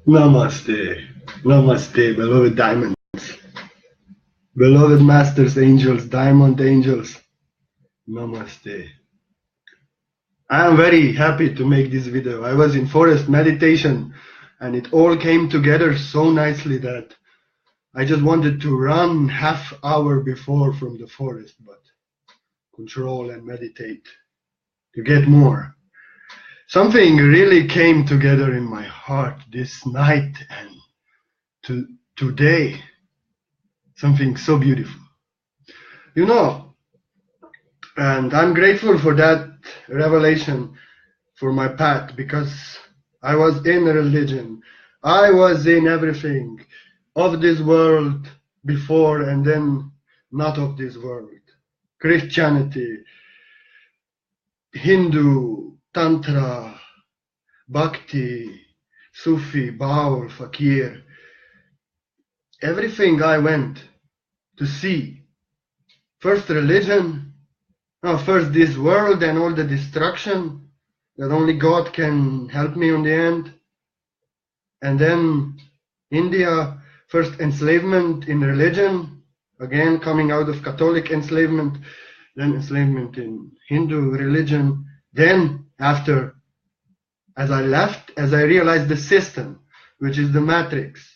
Namaste. Namaste, beloved diamonds. Beloved masters, angels, diamond angels. Namaste. I am very happy to make this video. I was in forest meditation and it all came together so nicely that I just wanted to run half hour before from the forest, but control and meditate to get more. Something really came together in my heart this night and today. Something so beautiful. You know, and I'm grateful for that revelation for my path, because I was in religion. I was in everything of this world before and then not of this world. Christianity, Hindu, Tantra, Bhakti, Sufi, Baul, Fakir. Everything I went to see. First religion, first this world and all the destruction that only God can help me in the end. And then India, first enslavement in religion, again coming out of Catholic enslavement, then enslavement in Hindu religion. Then after, as I left, as I realized the system, which is the matrix.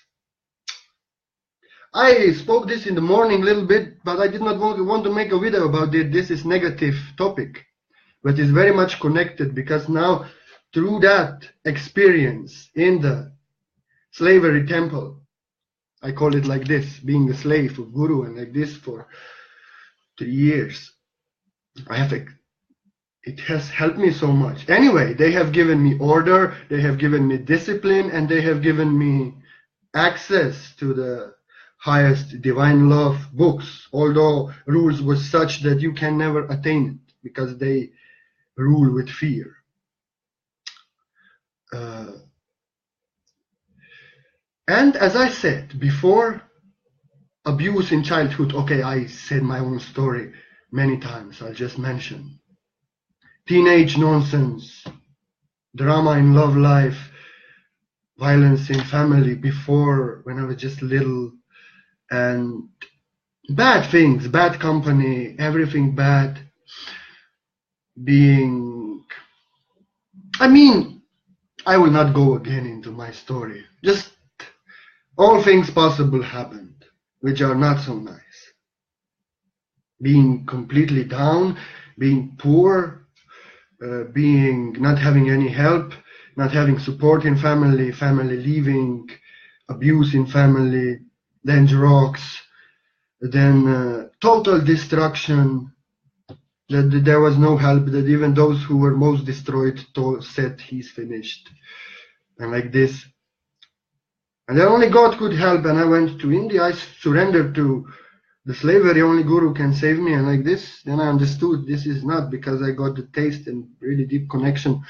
I spoke this in the morning a little bit, but I did not want to make a video about it. This is negative topic, but it's very much connected, because now through that experience in the slavery temple, I call it like this, being a slave of Guru and like this for 3 years, it has helped me so much. Anyway, they have given me order, they have given me discipline, and they have given me access to the highest divine love books, although rules were such that you can never attain it because they rule with fear. And as I said before, abuse in childhood. Okay, I said my own story many times. I'll just mention teenage nonsense, drama in love life, violence in family before when I was just little, and bad things, bad company, everything bad. I will not go again into my story. Just all things possible happened, which are not so nice. Being completely down, being poor, being not having any help, not having support in family, family leaving, abuse in family, then drugs, then total destruction, that there was no help, that even those who were most destroyed said he's finished, and like this. And then only God could help, and I went to India. I surrendered to the slavery, only Guru can save me, and like this. Then I understood this is not, because I got the taste and really deep connection,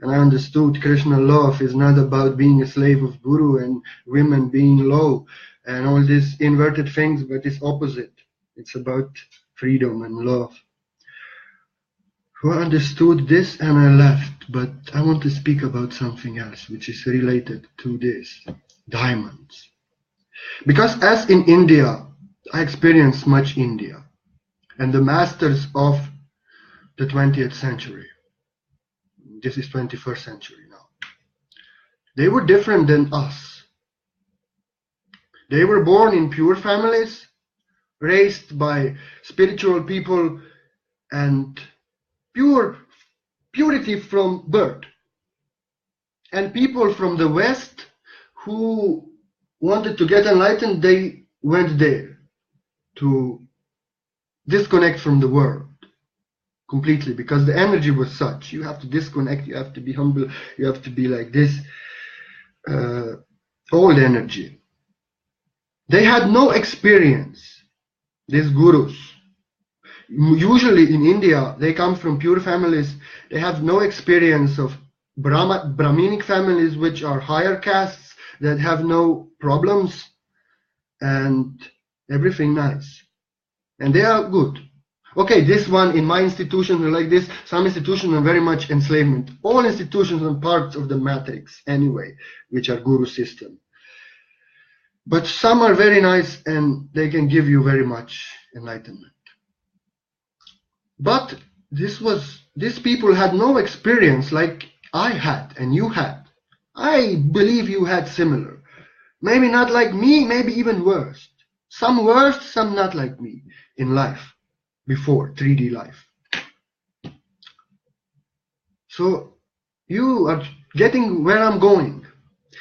and I understood Krishna love is not about being a slave of Guru and women being low and all these inverted things, but it's opposite. It's about freedom and love. So I understood this and I left, but I want to speak about something else which is related to this, diamonds. Because as in India, I experienced much India and the masters of the 20th century. This is 21st century now. They were different than us. They were born in pure families, raised by spiritual people, and purity from birth. And people from the West who wanted to get enlightened, they went there to disconnect from the world completely, because the energy was such. You have to disconnect, you have to be humble, you have to be like this, old energy. They had no experience, these gurus. Usually in India, they come from pure families. They have no experience of Brahminic families, which are higher castes that have no problems and everything nice. And they are good. Okay, this one in my institutions are like this. Some institutions are very much enslavement. All institutions are parts of the matrix anyway, which are guru system. But some are very nice and they can give you very much enlightenment. But these people had no experience like I had and you had. I believe you had similar. Maybe not like me, maybe even worse. Some worse, some not like me in life, before 3D life. So you are getting where I'm going.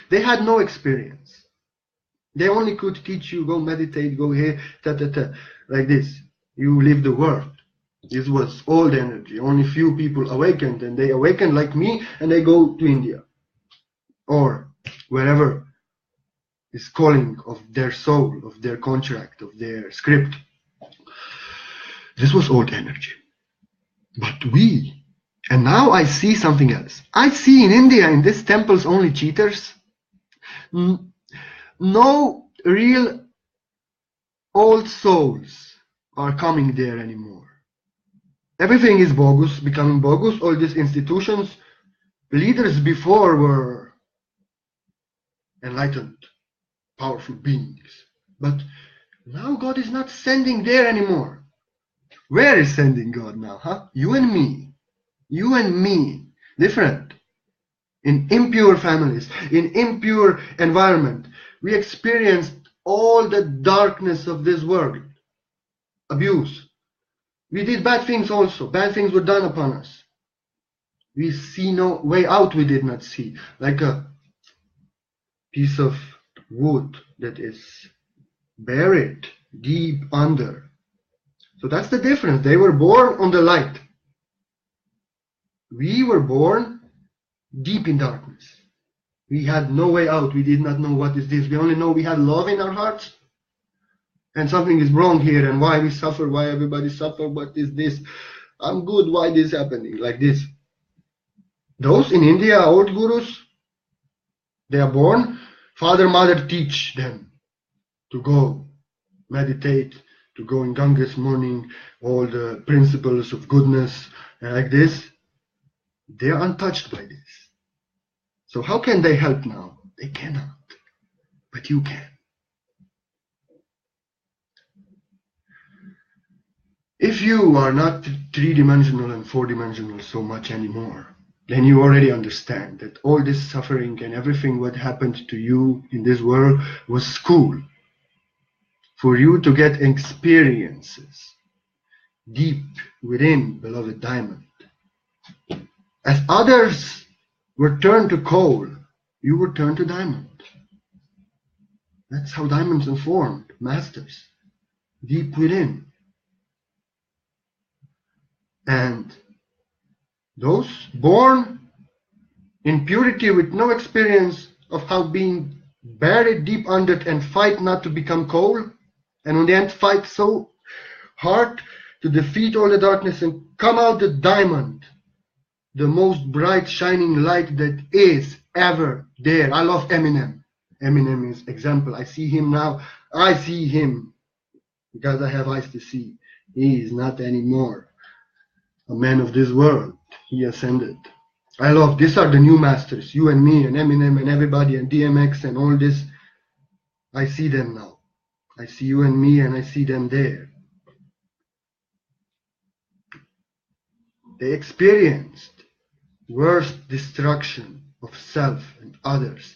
They had no experience. They only could teach you, go meditate, go here, like this. You live the world. This was old energy. Only few people awakened, and they awakened like me, and they go to India or wherever is calling of their soul, of their contract, of their script. This was old energy. But and now I see something else. I see in India, in these temples, only cheaters. No real old souls are coming there anymore. Everything is bogus, becoming bogus. All these institutions, leaders before were enlightened, powerful beings. But now God is not sending there anymore. Where is sending God now, huh? You and me. You and me. Different. In impure families, in impure environment. We experienced all the darkness of this world. Abuse. We did bad things also. Bad things were done upon us. We see no way out, we did not see. Like a piece of wood that is buried deep under. So that's the difference. They were born on the light. We were born deep in darkness. We had no way out. We did not know what is this. We only know we had love in our hearts. And something is wrong here, and why we suffer, why everybody suffer, what is this? I'm good, why this happening? Like this. Those in India, old gurus, they are born, father, mother teach them to go meditate, to go in Ganges morning, all the principles of goodness, and like this. They are untouched by this. So how can they help now? They cannot, but you can. If you are not three-dimensional and four-dimensional so much anymore, then you already understand that all this suffering and everything what happened to you in this world was school for you to get experiences deep within, beloved diamond. As others were turned to coal, you were turned to diamond. That's how diamonds are formed, masters, deep within. And those born in purity with no experience of how being buried deep under it and fight not to become coal, and in the end fight so hard to defeat all the darkness and come out the diamond, the most bright shining light that is ever there. I love Eminem. Eminem is example. I see him now. I see him because I have eyes to see. He is not anymore a man of this world. He ascended. I love, these are the new masters, you and me and Eminem and everybody and DMX and all this. I see them now. I see you and me and I see them there. They experienced worse destruction of self and others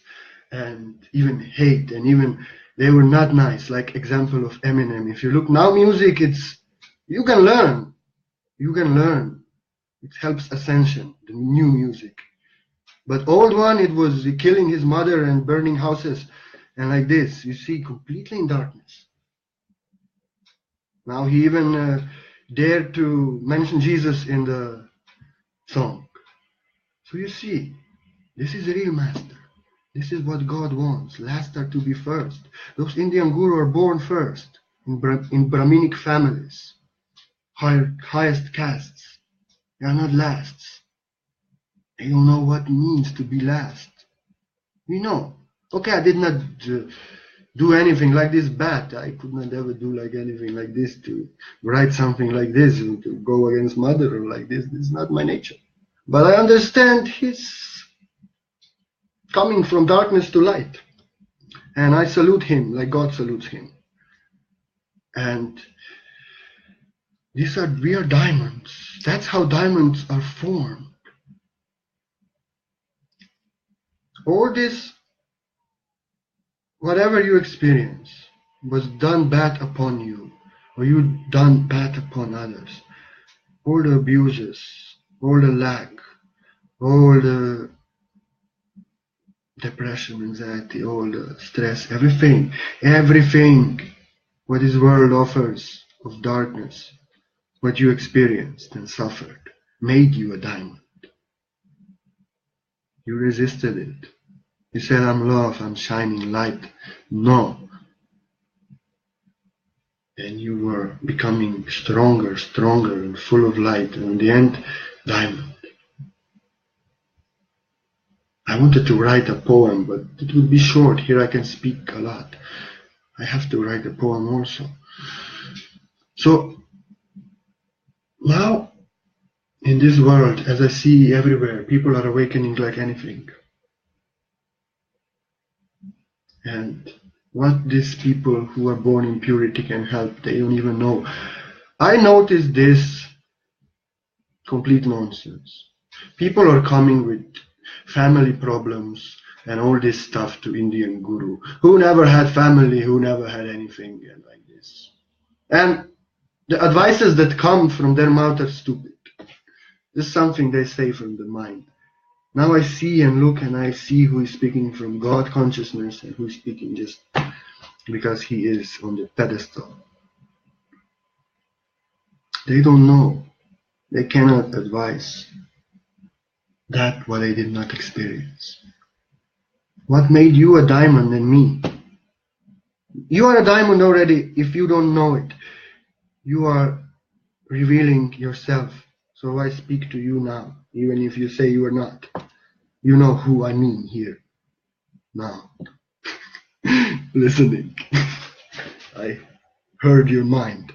and even hate, and even they were not nice, like example of Eminem. If you look now music, it's, you can learn. You can learn. It helps ascension, the new music. But old one, it was killing his mother and burning houses and like this. You see, completely in darkness. Now he even dared to mention Jesus in the song. So you see, this is a real master. This is what God wants. Last are to be first. Those Indian gurus are born first in Brahminic families, highest castes. They are not lasts. They don't know what it means to be last. We know. Okay, I did not do anything like this bad. I could not ever do like anything like this, to write something like this, or to go against mother or like this. This is not my nature. But I understand he's coming from darkness to light. And I salute him like God salutes him. And we are diamonds. That's how diamonds are formed. All this, whatever you experience, was done bad upon you, or you done bad upon others. All the abuses, all the lack, all the depression, anxiety, all the stress, everything what this world offers of darkness, what you experienced and suffered, made you a diamond. You resisted it. You said, I'm love, I'm shining light. No. And you were becoming stronger, and full of light. And in the end, diamond. I wanted to write a poem, but it would be short. Here I can speak a lot. I have to write a poem also. So, now, in this world, as I see everywhere, people are awakening like anything. And what these people who are born in purity can help, they don't even know. I noticed this complete nonsense. People are coming with family problems and all this stuff to Indian guru, who never had family, who never had anything and like this. And the advices that come from their mouth are stupid. This is something they say from the mind. Now I see and look and I see who is speaking from God consciousness and who is speaking just because he is on the pedestal. They don't know. They cannot advise that what they did not experience. What made you a diamond and me? You are a diamond already if you don't know it. You are revealing yourself. So I speak to you now, even if you say you are not. You know who I mean here. Now. Listening. I heard your mind.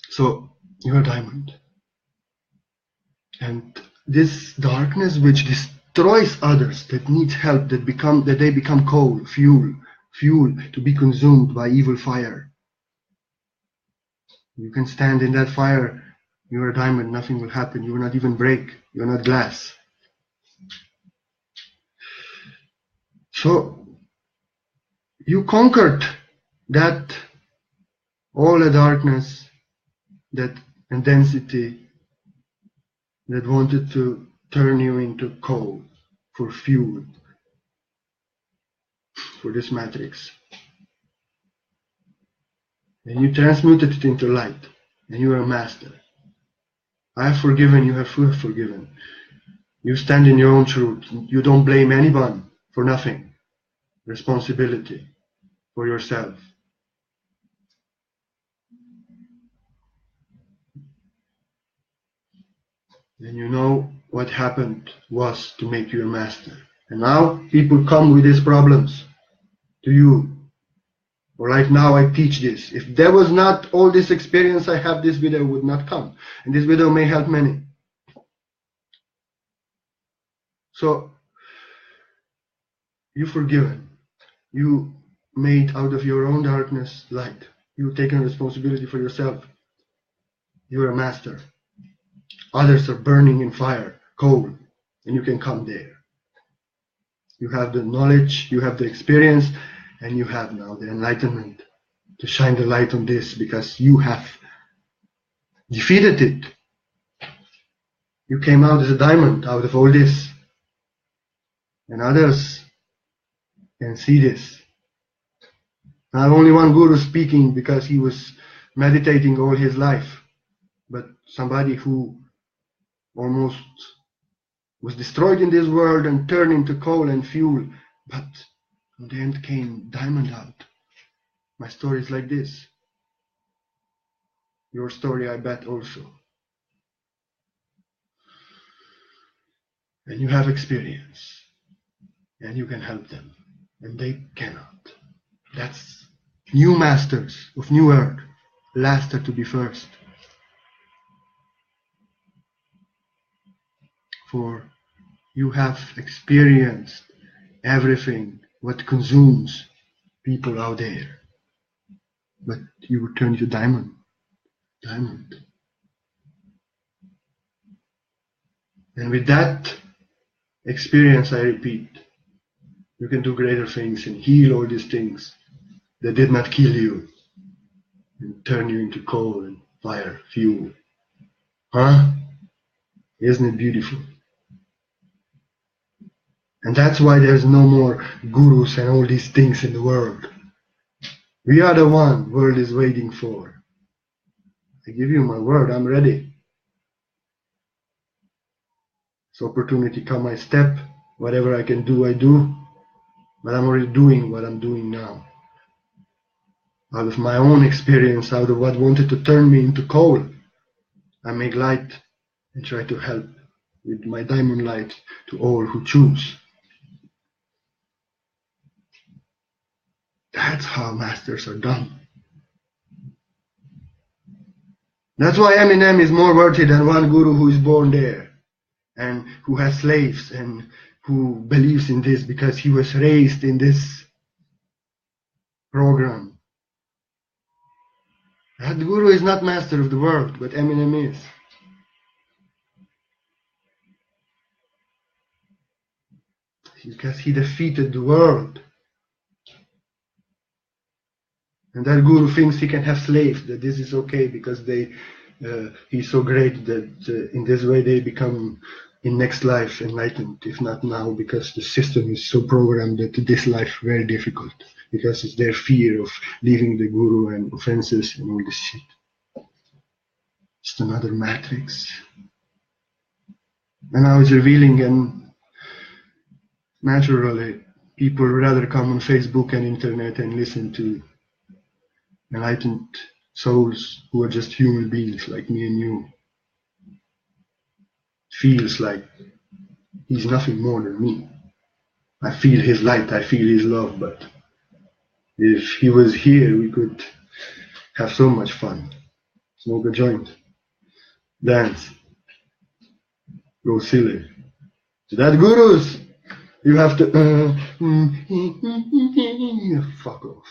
So, you're a diamond. And this darkness which destroys others, that needs help, that they become coal, fuel to be consumed by evil fire. You can stand in that fire, you're a diamond, nothing will happen, you will not even break, you're not glass. So, you conquered that, all the darkness, that intensity that wanted to turn you into coal for fuel for this matrix. And you transmuted it into light, and you are a master. I have forgiven, you have forgiven. You stand in your own truth. You don't blame anyone for nothing. Responsibility for yourself. And you know what happened was to make you a master. And now people come with these problems to you. Or like now I teach this. If there was not all this experience I have, this video would not come. And this video may help many. So, you've forgiven. You made out of your own darkness light. You've taken responsibility for yourself. You're a master. Others are burning in fire, coal, and you can come there. You have the knowledge, you have the experience, and you have now the enlightenment to shine the light on this because you have defeated it. You came out as a diamond out of all this. And others can see this. Not only one guru speaking because he was meditating all his life, but somebody who almost was destroyed in this world and turned into coal and fuel, but in the end came diamond out. My story is like this. Your story, I bet, also. And you have experience. and you can help them, and they cannot. That's new masters of new earth. Last are to be first. For you have experienced everything what consumes people out there. But you return to diamond. And with that experience, I repeat, you can do greater things and heal all these things that did not kill you and turn you into coal and fire, fuel. Huh? Isn't it beautiful? And that's why there's no more gurus and all these things in the world. We are the one world is waiting for. I give you my word, I'm ready. So opportunity come, I step. Whatever I can do, I do. But I'm already doing what I'm doing now. Out of my own experience, out of what wanted to turn me into coal, I make light and try to help with my diamond light to all who choose. That's how masters are done. That's why Eminem is more worthy than one guru who is born there and who has slaves and who believes in this because he was raised in this program. That guru is not master of the world, but Eminem is. Because he defeated the world. And that guru thinks he can have slaves, that this is okay because he's so great that in this way they become in next life enlightened, if not now, because the system is so programmed that this life very difficult, because it's their fear of leaving the guru and offenses and all this shit. Just another matrix. And now it's revealing, and naturally people rather come on Facebook and internet and listen to enlightened souls who are just human beings like me and you. Feels like he's nothing more than me. I feel his light, I feel his love, but if he was here, we could have so much fun. Smoke a joint, dance, go silly. So that gurus, you have to fuck off.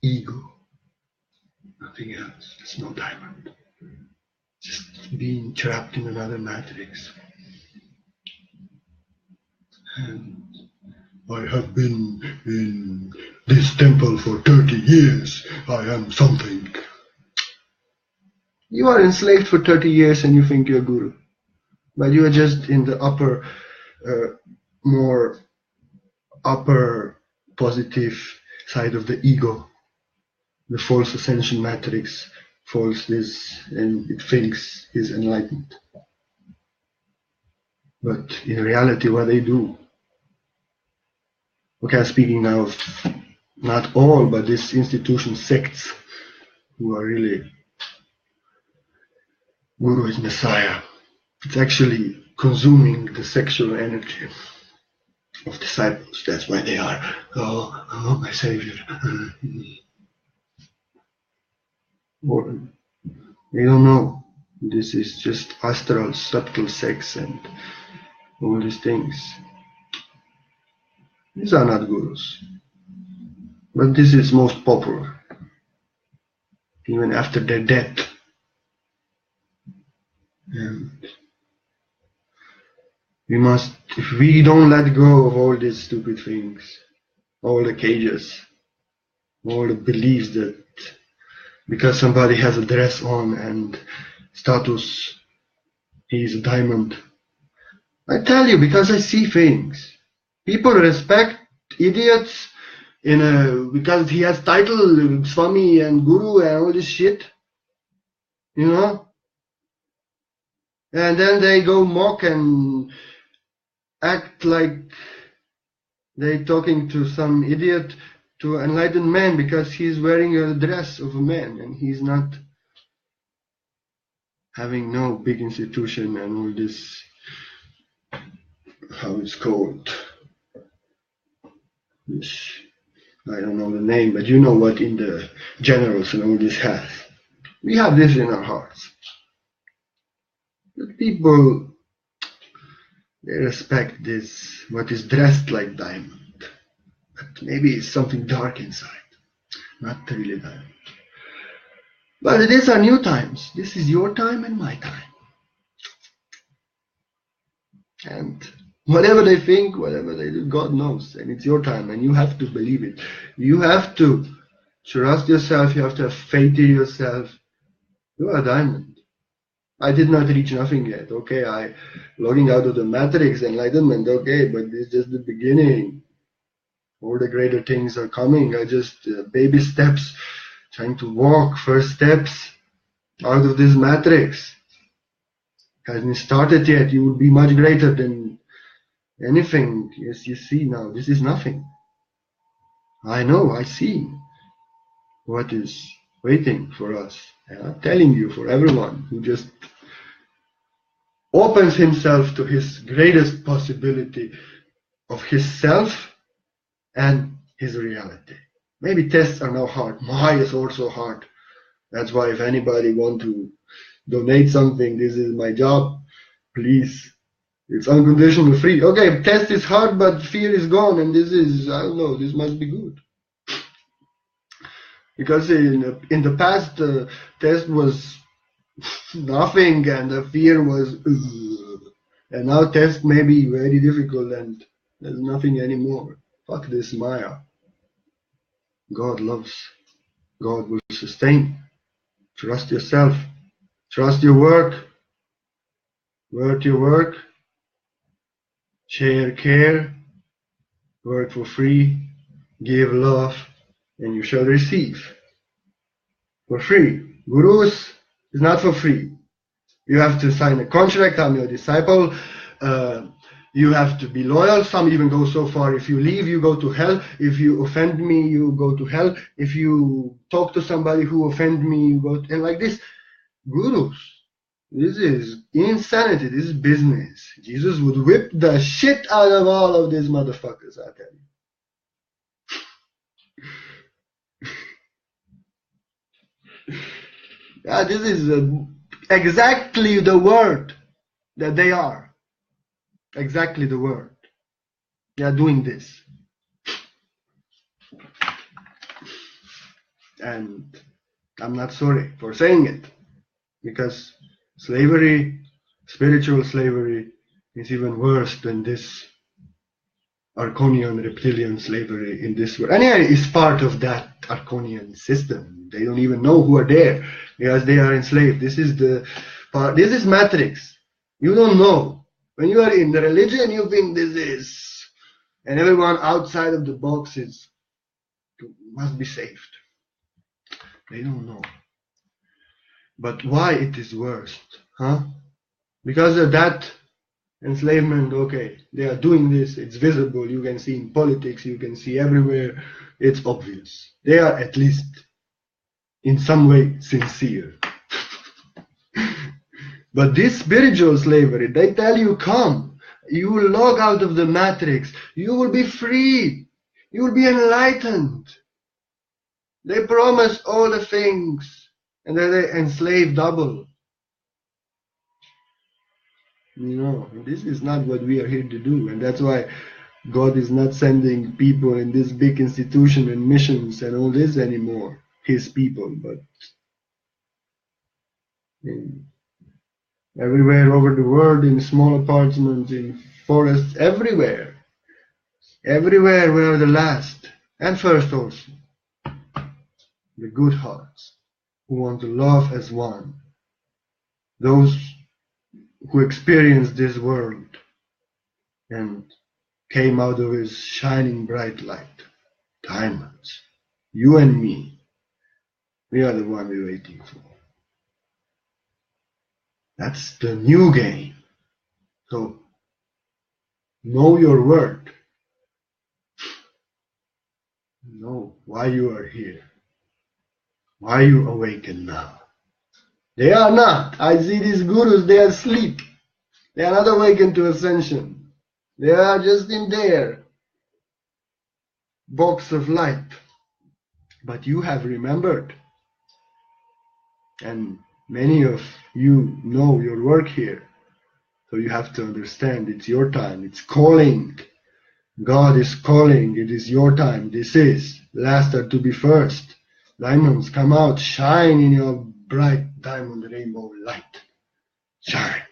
Ego, nothing else. It's no diamond. Just being trapped in another matrix. And I have been in this temple for 30 years. I am something. You are enslaved for 30 years and you think you're a guru. But you are just in the upper, more upper positive side of the ego. The false ascension matrix falls this and it thinks is enlightened. But in reality, what they do. Okay, I'm speaking now of not all, but this institution sects who are really Guru is Messiah. It's actually consuming the sexual energy of disciples. That's why they are, oh my Savior. Or they don't know. This is just astral, subtle sex and all these things. These are not gurus. But this is most popular. Even after their death. And we must, if we don't let go of all these stupid things, all the cages, all the beliefs that because somebody has a dress on and status, he's a diamond. I tell you, because I see things. People respect idiots because he has title, Swami and Guru and all this shit. You know? And then they go mock and act like they talking to some idiot, to an enlightened man, because he's wearing a dress of a man and he's not. having no big institution and all this, how it's called, this, I don't know the name, but you know what in the generals and all this has. We have this in our hearts. But people, they respect this, what is dressed like diamond. But maybe it's something dark inside, not really diamond. But these are new times. This is your time and my time. And whatever they think, whatever they do, God knows. And it's your time and you have to believe it. You have to trust yourself. You have to have faith in yourself. You are a diamond. I did not reach nothing yet. Okay, I logging out of the matrix, enlightenment. Okay, but this is just the beginning. All the greater things are coming. I just baby steps, trying to walk, first steps out of this matrix. Hasn't started yet. You will be much greater than anything. Yes, you see now. This is nothing. I know. I see what is waiting for us. I'm telling you, for everyone who just opens himself to his greatest possibility of his self and his reality. Maybe tests are now hard. Maya is also hard. That's why if anybody want to donate something, this is my job. Please. It's unconditional free. Okay, test is hard, but fear is gone. And this is, I don't know, this must be good. Because in the past, the test was nothing and the fear was, and now test may be very difficult and there's nothing anymore. Fuck this Maya. God loves. God will sustain. Trust yourself. Trust your work. Work your work. Share care. Work for free. Give love. And you shall receive. For free. Gurus is not for free. You have to sign a contract. I'm your disciple. You have to be loyal. Some even go so far. If you leave, you go to hell. If you offend me, you go to hell. If you talk to somebody who offend me, you go to, and like this. Gurus. This is insanity. This is business. Jesus would whip the shit out of all of these motherfuckers, I tell you. Yeah, this is exactly the word that they are. Exactly the word. They are doing this. And I'm not sorry for saying it. Because slavery, spiritual slavery, is even worse than this Arconian reptilian slavery in this world. And yeah, it's part of that Arconian system. They don't even know who are there because they are enslaved. This is the part. This is matrix. You don't know. When you are in the religion, you think this is, and everyone outside of the box must be saved. They don't know. But why it is worst? Huh? Because of that enslavement, okay, they are doing this, it's visible, you can see in politics, you can see everywhere, it's obvious. They are at least in some way sincere. But this spiritual slavery, they tell you, come, you will log out of the matrix, you will be free, you will be enlightened. They promise all the things, and then they enslave double. You know, this is not what we are here to do, and that's why God is not sending people in this big institution and missions and all this anymore, his people, but everywhere over the world, in small apartments, in forests, everywhere. Everywhere we are the last and first also. The good hearts who want to love as one. Those who experienced this world and came out of his shining bright light. Diamonds. You and me. We are the one we're waiting for. That's the new game. So, know your word. Know why you are here. Why you awaken now. They are not. I see these gurus, they are asleep. They are not awakened to ascension. They are just in their box of light. But you have remembered, and many of you know your work here. So you have to understand it's your time. It's calling. God is calling. It is your time. This is last are to be first. Diamonds, come out. Shine in your bright diamond rainbow light. Shine.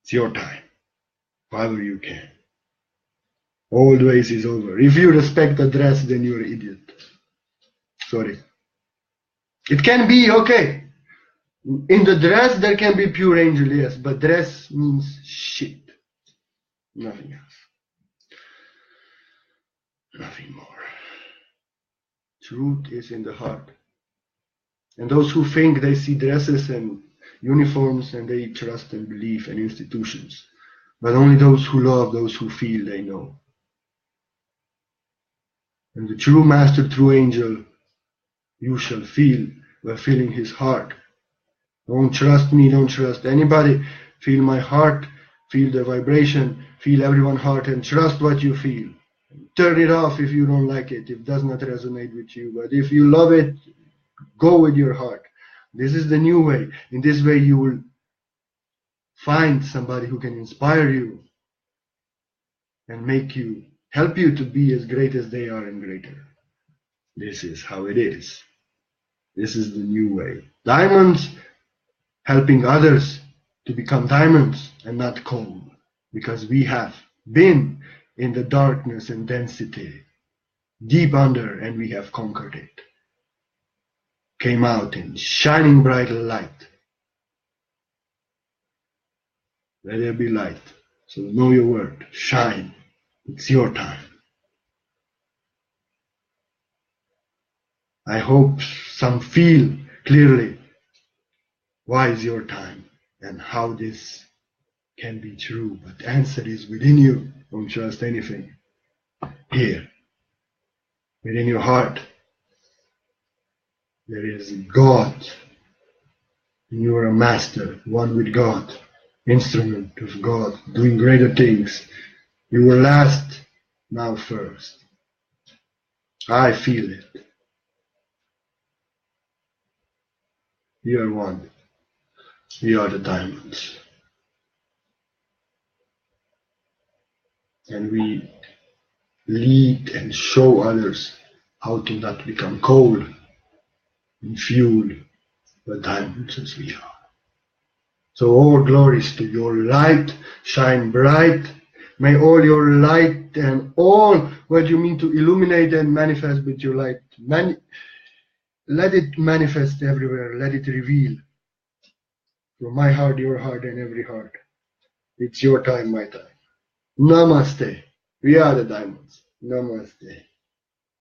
It's your time. However you can. Old ways is over. If you respect the dress, then you're an idiot. Sorry. It can be, okay. In the dress, there can be pure angel, yes. But dress means shit. Nothing else. Nothing more. Truth is in the heart. And those who think they see dresses and uniforms and they trust and believe in institutions. But only those who love, those who feel, they know. And the true master, true angel, you shall feel by feeling his heart. Don't trust me, don't trust anybody. Feel my heart, feel the vibration, feel everyone's heart and trust what you feel. Turn it off if you don't like it, if it does not resonate with you. But if you love it, go with your heart. This is the new way. In this way you will find somebody who can inspire you and make you, help you to be as great as they are and greater. This is how it is. This is the new way. Diamonds helping others to become diamonds and not coal. Because we have been in the darkness and density, deep under, and we have conquered it. Came out in shining bright light. Let there be light. So know your word. Shine. It's your time. I hope some feel clearly why is your time and how this can be true. But the answer is within you. Don't trust anything. Here, within your heart, there is God. And you are a master, one with God, instrument of God, doing greater things. You were last, now first. I feel it. You are one. We are the diamonds. And we lead and show others how to not become coal and fuel, but diamonds as we are. So all glories to your light, shine bright. May all your light and all what you mean to illuminate and manifest with your light, let it manifest everywhere, let it reveal from my heart, your heart, and every heart. It's your time, my time. Namaste. We are the diamonds. Namaste.